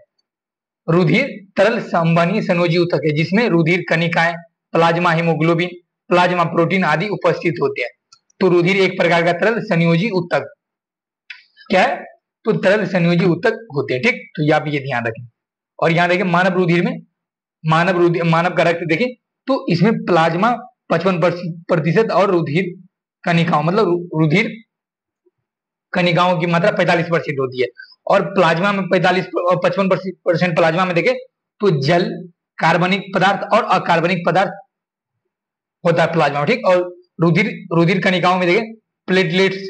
रुधिर तरल संवहनीय संयोजी ऊतक है जिसमें रुधिर कणिकाएं, प्लाज्मा हीमोग्लोबिन, प्लाज्मा प्रोटीन आदि उपस्थित होते हैं। तो रुधिर एक प्रकार का तरल संयोजी ऊतक क्या है? तो तरल संयोजी ऊतक होते हैं, ठीक। तो आप ये ध्यान रखें। और यहाँ देखें मानव रुधिर में, मानव का रक्त देखें तो इसमें प्लाज्मा 55% और रुधिर कणिकाओं, मतलब रुधिर कणिकाओं की मात्रा 45% होती है। और प्लाज्मा में 55% प्लाज्मा में देखें तो जल, कार्बनिक पदार्थ और अकार्बनिक पदार्थ होता है प्लाज्मा, ठीक। और रुधिर रुधिर कणिकाओं में देखिए प्लेटलेट्स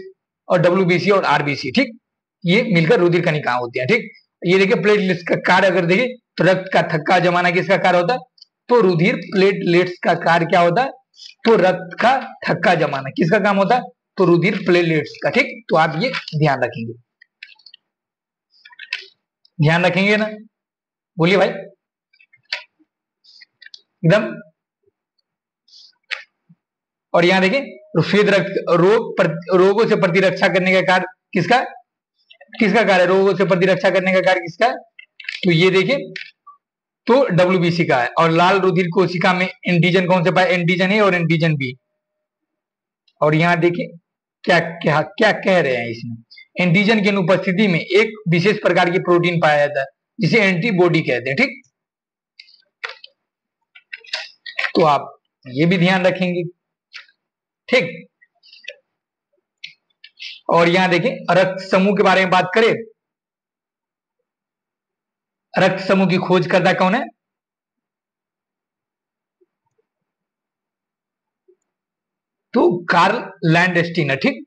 और डब्ल्यूबीसी और आरबीसी, ठीक, ये मिलकर रुधिर कणिकाएं होती है, ठीक। ये देखिए प्लेटलेट्स का कार्य अगर देखिए तो रक्त का थक्का जमाना किसका कार्य होता है, तो रुधिर प्लेटलेट्स का कार्य क्या होता है, तो रक्त का थक्का जमाना किसका काम होता है, तो रुधिर प्लेटलेट्स का, ठीक। तो आप ये ध्यान रखेंगे, ध्यान रखेंगे ना, बोलिए भाई एकदम। और यहां देखिए श्वेत रक्त रोगों से प्रतिरक्षा करने का कार्य किसका किसका कार्य, रोगों से प्रतिरक्षा करने का कार्य किसका, तो ये देखिए तो डब्ल्यूबीसी का है। और लाल रुधिर कोशिका में एंटीजन कौन से पाए, एंटीजन ए और एंटीजन बी। और यहां देखिए क्या क्या क्या कह रहे हैं इसमें, एंटीजन की अनुपस्थिति में एक विशेष प्रकार की प्रोटीन पाया जाता है जिसे एंटीबॉडी कहते हैं, ठीक। तो आप ये भी ध्यान रखेंगे, ठीक। और यहां देखिए रक्त समूह के बारे में बात करें, रक्त समूह की खोज करता कौन है, तो कार्ल लैंडस्टीनर, ठीक।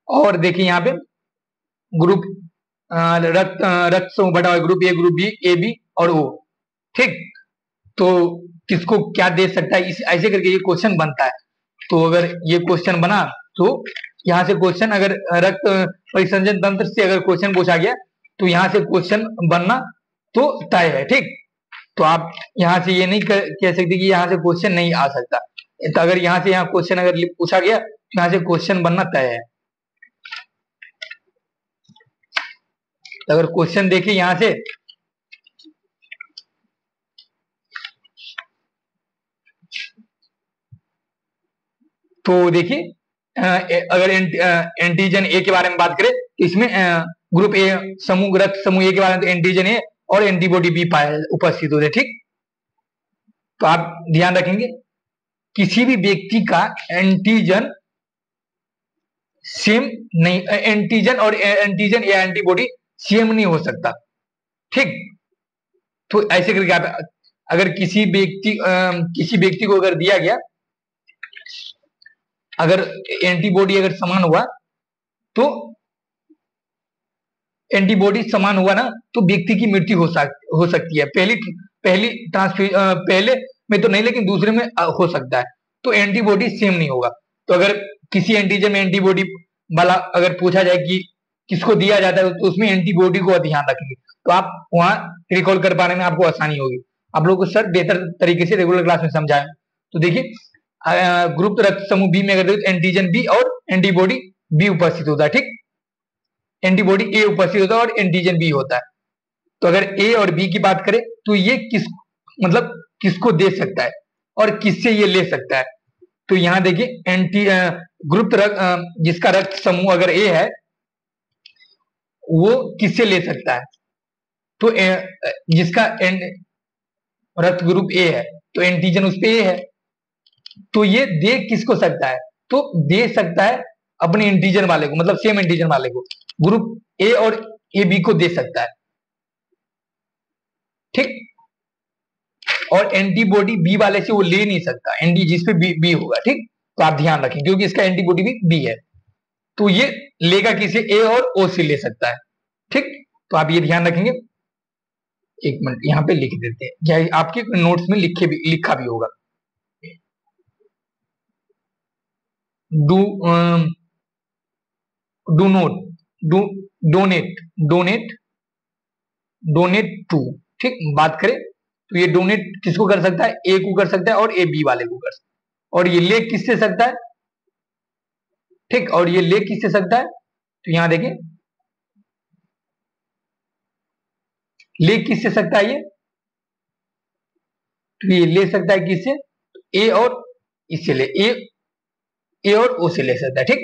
और देखिए यहाँ पे ग्रुप रक्त समूह बटा हुआ group A, group B, A B और ओ, ठीक। तो किसको क्या दे सकता है, इस ऐसे करके ये क्वेश्चन बनता है। तो अगर ये क्वेश्चन बना तो यहाँ से क्वेश्चन, अगर रक्त परिसंचरण तंत्र से अगर क्वेश्चन पूछा गया तो यहाँ से क्वेश्चन बनना तो तय है, ठीक। तो आप यहाँ से ये नहीं कह सकते कि यहाँ से क्वेश्चन नहीं आ सकता। तो अगर यहाँ से यहाँ क्वेश्चन अगर पूछा गया तो यहाँ से क्वेश्चन बनना तय है। तो अगर क्वेश्चन देखिए यहाँ से, तो देखिए अगर एंटीजन ए के बारे में बात करें तो इसमें ग्रुप ए समूह, रक्त समूह ए के बारे में तो एंटीजन ए और एंटीबॉडी बी पाए उपस्थित होते, ठीक। तो आप ध्यान रखेंगे किसी भी व्यक्ति का एंटीजन सेम नहीं, एंटीजन और एंटीजन या एंटीबॉडी सेम नहीं हो सकता, ठीक। तो ऐसे करके आप अगर किसी व्यक्ति को अगर दिया गया, अगर एंटीबॉडी अगर समान हुआ तो एंटीबॉडी समान हुआ ना तो व्यक्ति की मृत्यु हो सकती है। पहले में तो नहीं, लेकिन दूसरे में हो सकता है। तो एंटीबॉडी सेम नहीं होगा। तो अगर किसी एंटीजन में एंटीबॉडी वाला अगर पूछा जाए कि किसको दिया जाता है तो उसमें एंटीबॉडी को ध्यान रखेंगे, तो आप वहां रिकॉल कर पाने में आपको आसानी होगी। आप लोग को सर बेहतर तरीके से रेगुलर क्लास में समझाएं। तो देखिए ग्रुप रक्त समूह बी में अगर एंटीजन बी और एंटीबॉडी बी उपस्थित होता है, ठीक। एंटीबॉडी ए उपस्थित होता है और एंटीजन बी होता है। तो अगर ए और बी की बात करें तो ये मतलब किसको दे सकता है और किससे ये ले सकता है। तो यहां देखिए ग्रुप जिसका रक्त समूह अगर ए है वो किससे ले सकता है, तो जिसका रक्त ग्रुप ए है तो एंटीजन उस पे ए है, तो ये दे किसको सकता है, तो दे सकता है अपने एंटीजन वाले को, मतलब सेम एंटीजन वाले को। ग्रुप ए और ए बी को दे सकता है, ठीक। और एंटीबॉडी बी वाले से वो ले नहीं सकता, एंटी जिसपे बी होगा, ठीक। तो आप ध्यान रखें क्योंकि इसका एंटीबॉडी भी बी है, तो ये लेगा किसे, ए और ओ से ले सकता है, ठीक। तो आप ये ध्यान रखेंगे। एक मिनट यहाँ पे लिख देते हैं, क्या आपके नोट्स में लिखा भी होगा। डोनेट टू, ठीक। बात करें तो ये डोनेट किसको कर सकता है, ए को कर सकता है और ए बी वाले को कर सकता है। और ये ले किससे सकता है, ठीक। और ये ले किससे सकता है, तो यहां देखें ले किससे सकता है, ये तो ये ले सकता है किससे, ए और इससे ले, ए और ओ से ले सकता है, ठीक।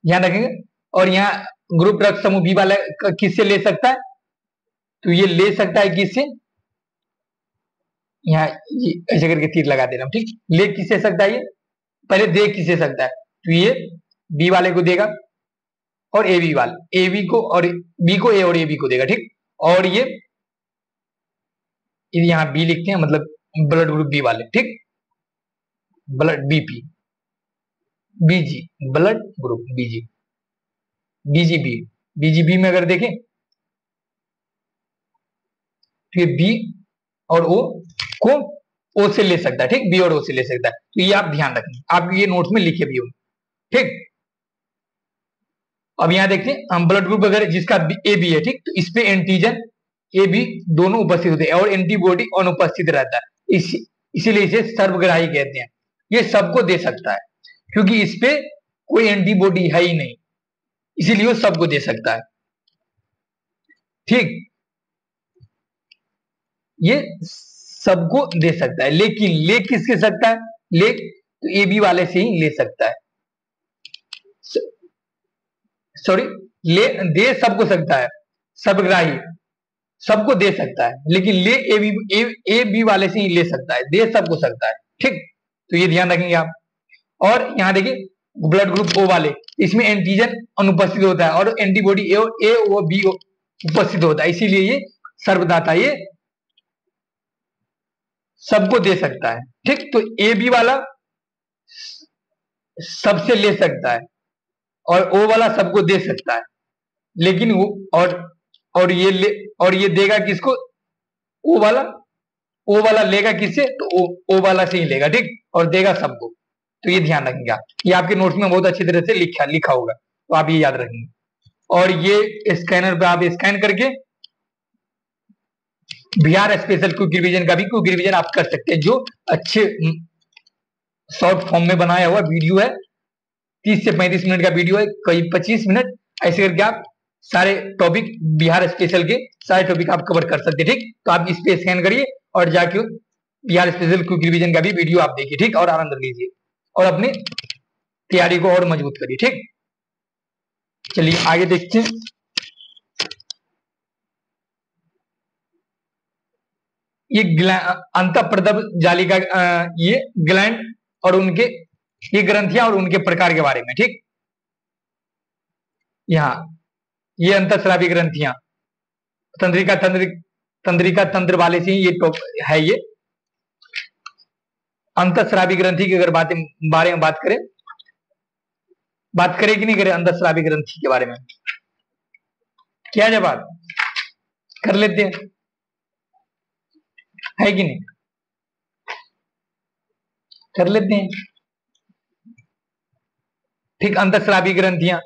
ध्यान रखेंगे। और यहाँ ग्रुप रक्त समूह बी वाला किससे ले सकता है, तो ये ले सकता है किससे, यहाँ ऐसे करके तीर लगा दे रहा हूं, ठीक। ले किससे सकता है, ये पहले दे किससे सकता है, तो ये बी वाले को देगा और ए बी को और बी को ए और ए बी को देगा, ठीक। और ये यहाँ बी लिखते हैं, मतलब ब्लड ग्रुप बी वाले, ठीक। ब्लड बीपी, बीजी ब्लड ग्रुप, बीजी, बीजीबी, बीजीबी में अगर देखें तो ये बी और ओ को ओ से ले सकता है, ठीक, बी और ओ से ले सकता है। तो ये आप ध्यान रखें, आप ये नोट में लिखे भी हो, ठीक। अब यहां देखते हैं ब्लड ग्रुप अगर जिसका ए बी है, ठीक, तो इस पे एंटीजन ए बी दोनों उपस्थित होते हैं और एंटीबॉडी अनुपस्थित रहता है, इसीलिए इसे सर्वग्राही कहते हैं। ये सबको दे सकता है क्योंकि इस पे कोई एंटीबॉडी है ही नहीं, इसीलिए वो सबको दे सकता है, ठीक। ये सबको दे सकता है, लेकिन ले किसके सकता है, ले तो ए बी वाले से ही ले सकता है, सॉरी, ले दे सबको सकता है, सर्वग्राही सबको दे सकता है, लेकिन ले ए बी वाले से ही ले सकता है, दे सबको सकता है, ठीक। तो ये ध्यान रखेंगे आप। और यहां देखिए ब्लड ग्रुप ओ वाले, इसमें एंटीजन अनुपस्थित होता है और एंटीबॉडी ए ओ बी उपस्थित होता है, इसीलिए ये सर्वदाता, ये सबको दे सकता है, ठीक। तो ए बी वाला सबसे ले सकता है और ओ वाला सबको दे सकता है, लेकिन वो और ये देगा किसको, ओ वाला लेगा किससे, तो ओ वाला से ही लेगा, ठीक, और देगा सबको। तो ये ध्यान रखेंगे आप, ये आपके नोट्स में बहुत अच्छी तरह से लिखा होगा, तो आप ये याद रखेंगे। और ये स्कैनर पे आप स्कैन करके बिहार स्पेशल क्विक रिवीजन का भी क्विक रिवीजन आप कर सकते हैं, जो अच्छे शॉर्ट फॉर्म में बनाया हुआ वीडियो है, 30 से 35 मिनट का वीडियो है, करीब 25 मिनट, ऐसे करके आप सारे टॉपिक बिहार स्पेशल के सारे टॉपिक आप कवर कर सकते हैं, ठीक। तो आप इस पे स्कैन करिए और जाके बिहार स्पेशल क्विक रिवीजन का भी वीडियो आप देखिए, ठीक, और आनंद लीजिए और अपनी तैयारी को और मजबूत करिए, ठीक। चलिए आगे देखते हैं। ये अंतःप्रदब जालिका, ये ग्लैंड और उनके, ये ग्रंथियां और उनके प्रकार के बारे में, ठीक। यहाँ ये अंतःस्रावी ग्रंथियां, तंत्रिका तंत्र वाले से ये है, ये अंतःस्रावी ग्रंथि की अगर बारे में बात करें कि नहीं करें, अंतःस्रावी ग्रंथि के बारे में क्या जवाब कर लेते हैं, है कि नहीं, कर लेते हैं, ठीक। अंतःस्रावी ग्रंथियां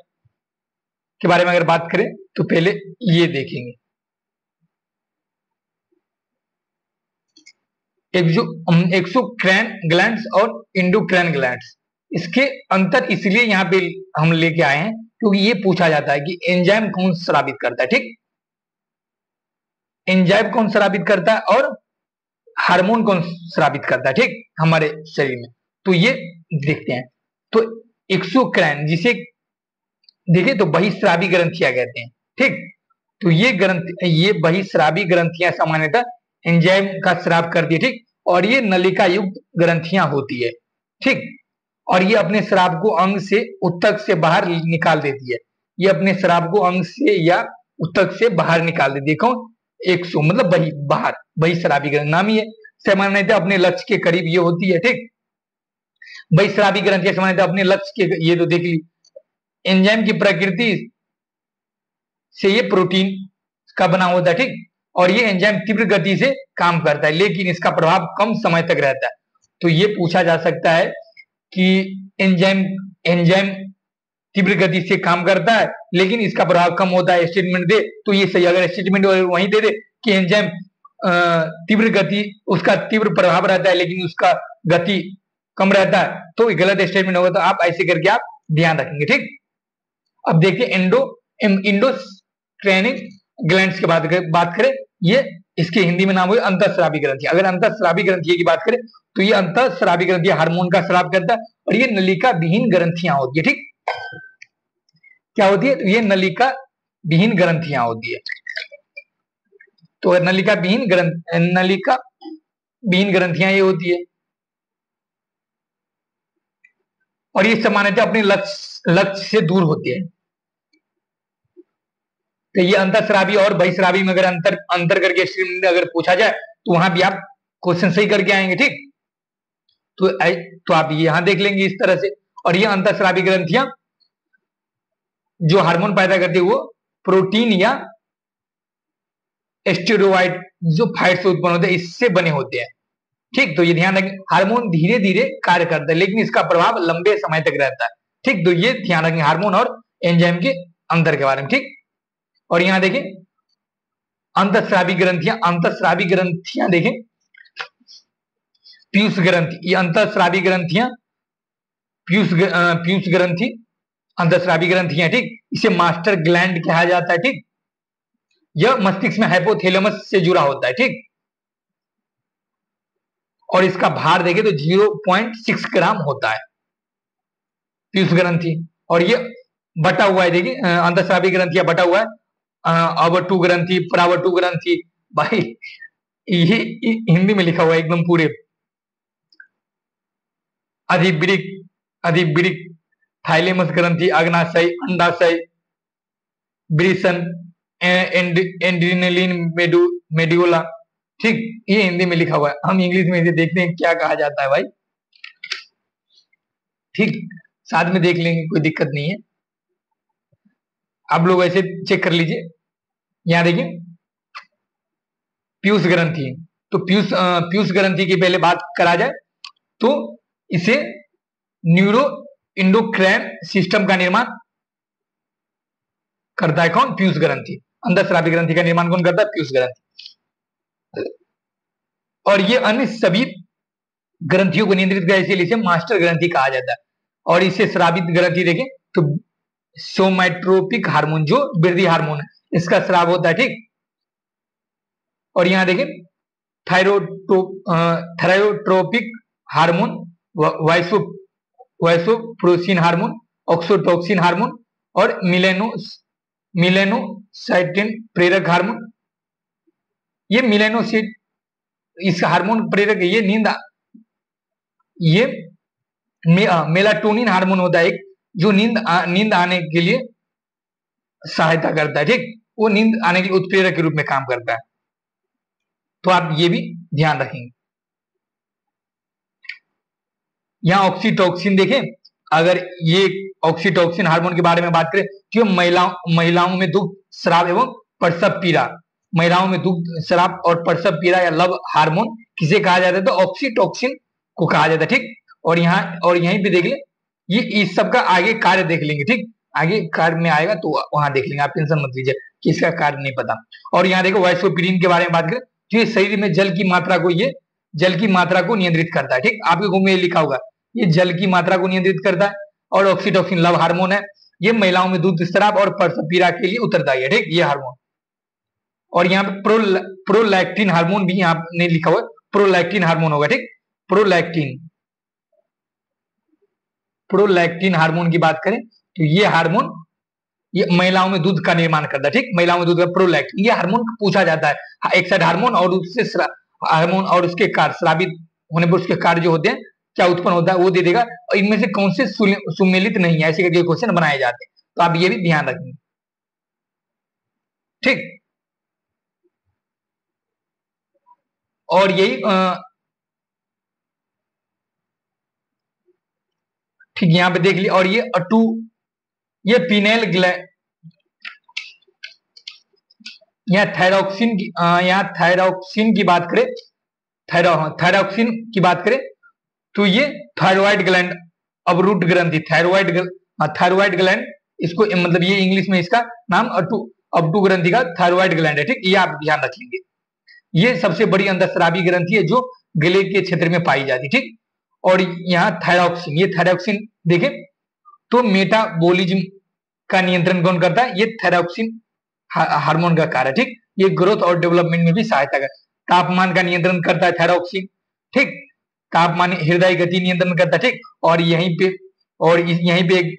के बारे में अगर बात करें तो पहले ये देखेंगे, एक्सोक्राइन ग्लैंड्स और इंडोक्राइन ग्लैंड्स, इसके अंतर इसलिए यहां पे हम लेके आए हैं क्योंकि ये पूछा जाता है कि एंजाइम कौन स्रावित करता है, ठीक, एंजाइम कौन स्रावित करता है और हार्मोन कौन स्रावित करता है, ठीक, हमारे शरीर में। तो ये देखते हैं। तो एक्सोक्राइन जिसे देखिए तो बहिस्रावी ग्रंथियां कहते हैं, ठीक। तो ये बहिस्रावी ग्रंथियां सामान्यतः एंजाइम का स्राव करती है, ठीक, और ये नलिका युक्त ग्रंथियां होती है, ठीक, और ये अपने स्राव को अंग से उत्तक से बाहर निकाल देती है, ये अपने स्राव को अंग से या उत्तक से बाहर निकाल देती है। कौन, एक्सो मतलब बाहर, बहिस्रावी ग्रंथि नाम ही है, सामान्यतः अपने लक्ष्य के करीब ये होती है, ठीक। बहिस्रावी ग्रंथियां सामान्यतः अपने लक्ष्य के, ये तो देख ली, एंजाइम की प्रकृति से ये प्रोटीन का बना होता है, ठीक, और ये एंजाइम तीव्र गति से काम करता है, लेकिन इसका प्रभाव कम समय तक रहता है। तो ये पूछा जा सकता है कि एंजाइम तीव्र गति से काम करता है लेकिन इसका प्रभाव कम होता है, स्टेटमेंट दे तो ये सही। अगर स्टेटमेंट वहीं दे दे कि एंजाइम तीव्र गति, उसका तीव्र प्रभाव रहता है लेकिन उसका गति कम रहता है, तो गलत स्टेटमेंट होगा। तो आप ऐसे करके आप ध्यान रखेंगे, ठीक। अब देखिए इंडोक्राइनिक ग्लैंड्स की बात करें, ये इसके हिंदी में नाम हुए अंतःस्रावी ग्रंथि। अगर अंतःस्रावी ग्रंथि की बात करें तो ये अंतःस्रावी ग्रंथि हार्मोन का स्राव करता है और ये नलिका विहीन ग्रंथियां होती है, ठीक। क्या होती है, तो ये नलिका विहीन ग्रंथियां होती है। तो नलिका विहीन ग्रंथियां ये होती है और ये सामान्यतः अपने लक्ष्य से दूर होती है। तो ये अंतःस्रावी और बहिस्रावी में अगर अंतर करके अगर पूछा जाए तो वहां भी आप क्वेश्चन सही करके आएंगे, ठीक। तो आप ये यहां देख लेंगे इस तरह से। और ये अंतःस्रावी ग्रंथियां जो हार्मोन पैदा करती है वो प्रोटीन या स्टेरॉइड जो फैट से उत्पन्न होते हैं इससे बने होते हैं। ठीक, तो ये ध्यान रखें, हार्मोन धीरे धीरे कार्य करता है लेकिन इसका प्रभाव लंबे समय तक रहता है। ठीक, तो ये ध्यान रखें हार्मोन और एंजाइम के अंतर के बारे में। ठीक, और यहां देखें अंतःस्रावी ग्रंथियां देखें, पीयूष ग्रंथि, ये अंतःस्रावी ग्रंथियां पीयूष ग्रंथि अंतःस्रावी ग्रंथियां। ठीक, इसे मास्टर ग्लैंड कहा जाता है। ठीक, यह मस्तिष्क में हाइपोथैलेमस से जुड़ा होता है। ठीक, और इसका भार देखें तो 0.6 ग्राम होता है पीयूष ग्रंथि। और ये बटा हुआ है, देखिए अंतःस्रावी ग्रंथियां बटा हुआ है अवटु ग्रंथि, परावटु ग्रंथि। भाई ये हिंदी में लिखा हुआ है एकदम पूरे। अधिवृक्क, थाइलेमस ग्रंथि, अग्नाशय, अंडाशय, ब्रिसन, एंड्रिनलिन मेडुला। ठीक, ये हिंदी में लिखा हुआ है, हम इंग्लिश में इसे देखते हैं क्या कहा जाता है भाई। ठीक, साथ में देख लेंगे, कोई दिक्कत नहीं है, आप लोग ऐसे चेक कर लीजिए। यहां देखिए पीयूष ग्रंथि, तो पीयूष ग्रंथि की पहले बात करा जाए तो इसे न्यूरो इंडोक्राइन सिस्टम का निर्माण करता है कौन? पीयूष ग्रंथि। अंतःस्रावी ग्रंथि का निर्माण कौन करता है? पीयूष ग्रंथि। और ये अन्य सभी ग्रंथियों को नियंत्रित करता है, इसीलिए इसे मास्टर ग्रंथि कहा जाता है। और इसे स्रावित ग्रंथि देखें तो सोमैट्रोपिक हार्मोन जो वृद्धि हार्मोन है इसका स्राव होता है। ठीक, और यहां देखें thyrotropic hormone, vasopressin hormone, oxytocin hormone और मिलेनोसाइटिन प्रेरक हार्मोन। ये मिलेनोसाइट इस हार्मोन प्रेरक, ये मेलाटोनिन हार्मोन होता है एक जो नींद आने के लिए सहायता करता है। ठीक, वो नींद आने के लिए उत्प्रेरक के रूप में काम करता है, तो आप ये भी ध्यान रखेंगे। यहां ऑक्सीटोसिन देखें, अगर ये ऑक्सीटोसिन हार्मोन के बारे में बात करें तो महिलाओं में दुग्ध स्राव एवं प्रसव पीड़ा, महिलाओं में दुग्ध स्राव और प्रसव पीड़ा या लव हार्मोन किसे कहा जाता है? तो ऑक्सीटोसिन को कहा जाता है। ठीक, और यहीं पे देख ले, ये इस सब का आगे कार्य देख लेंगे। ठीक, आगे कार्य में आएगा तो वहां देख लेंगे, आप टेंशन मत लीजिए कि इसका कार्य नहीं पता। और यहाँ देखो वाइसोप्रीन के बारे में बात करें तो ये शरीर में जल की मात्रा को नियंत्रित करता है। ठीक, आपके गुण में लिखा होगा ये जल की मात्रा को नियंत्रित करता है। और ऑक्सीटोसिन लव हार्मोन है, ये महिलाओं में दूध स्राव और प्रसव पीड़ा के लिए उत्तरदायी है। ठीक, ये हार्मोन। और यहाँ पे प्रोलैक्टिन हार्मोन भी यहाँ नहीं लिखा हुआ, प्रोलैक्टिन हार्मोन होगा। ठीक, प्रोलैक्टिन हार्मोन की बात करें तो ये हार्मोन ये महिलाओं में दूध का निर्माण करता है। ठीक, महिलाओं में दूध का प्रोलैक्टिन, ये हार्मोन पूछा जाता है। एक साइड हार्मोन और उससे हार्मोन और उसके कार्य स्रावित होने पर उसके कार्य जो होते हैं क्या उत्पन्न होता है वो दे देगा, और इनमें से कौन से सुमेलित नहीं है, ऐसे करके क्वेश्चन बनाए जाते हैं, तो आप ये भी ध्यान रखेंगे। ठीक, और यही ठीक यहां पे देख लिया। और ये पीनेल ग्लैंड, यहाँ थायरॉक्सिन की बात करें, थायरॉक्सिन की बात करें तो ये थायराइड ग्लैंड अवरुद्ध ग्रंथि, थायराइड ग्लैंड, इसको मतलब ये इंग्लिश में इसका नाम अवटु ग्रंथि का थायराइड ग्लैंड है। ठीक, ये आप ध्यान रखेंगे। ये सबसे बड़ी अंतःस्रावी ग्रंथि है जो गले के क्षेत्र में पाई जाती है। ठीक, और यहाँ थायरॉक्सिन, ये थायरॉक्सिन देखें तो मेटाबॉलिज्म का नियंत्रण कौन करता है? ये थायरॉक्सिन हार्मोन का कार्य। ठीक, ये ग्रोथ और डेवलपमेंट में भी सहायता करता है। तापमान का नियंत्रण करता है थायरॉक्सिन। ठीक, तापमान, हृदय गति नियंत्रण करता है। ठीक, और यहीं पे एक